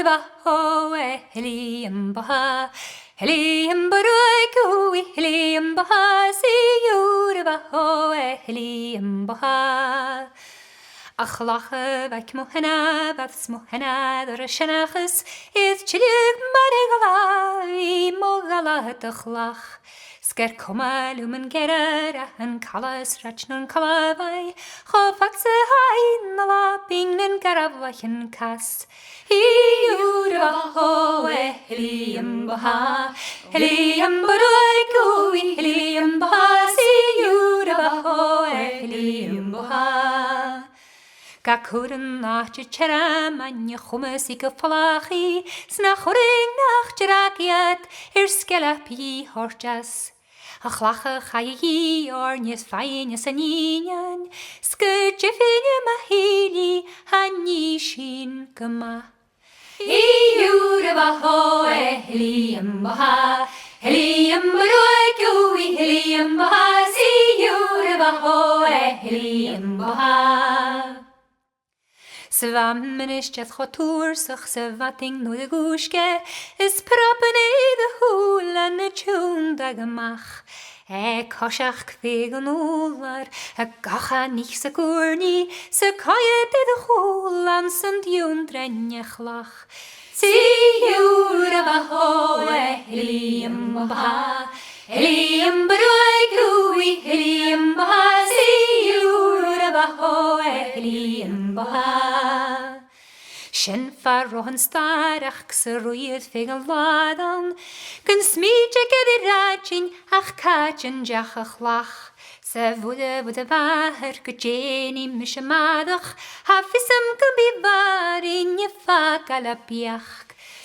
ba ho helium baha helium baroi helium baha see you ba ho helium baha ach lache vak mohana vats mohana der shnachs is chlig marigala I mogala tachlach sker koma lumen gerera en kalas rachnon kalavai khofatse hain la pingen garavachen kast Hiura ho helium baha helium baroi helium baha see you ho helium baha Gakuren nach chera man je chumes I geflachi snachoring nach cherakiat skelapi horjas Ach lache chayi ornyes feinis aninian skujefine mahili hanishin gama Iura ho helium baha helium baroi helium baha see you ho helium baha Svammen is jet chotur sich sevating no de gushke is proppen de hul an de tune da gemach koshach kwegen ular gacha nicht se gurni se kaje de hul an sind jun drenjechlach See you ho helium baha helium baroi helium baha see you ho helium baha Shen farrohan starach kseruid fegen ladan kun smije gederachin ach kachen jachach lach Se bude vaher kjeni mishamadach hafisam kubi varin je fakalapiach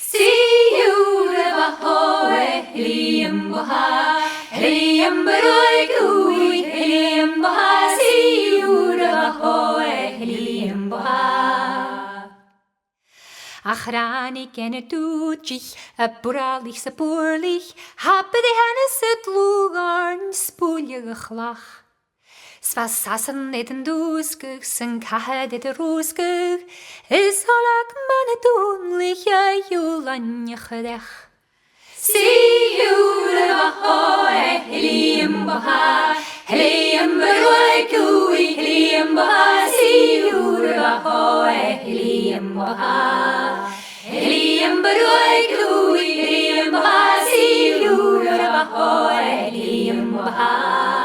See you ho helium baha helium baroi helium baha see you ho helium baha Achrani kenne tutschich buralich se purlich habe de hannes et lugarn spulje glach Sva sassen eten duskug sen kahe de ruskug is holak man tunlich julanje gedech See you ho helium baha helium baroi helium baha see you ho helium baha helium baroi helium baha see you ho helium baha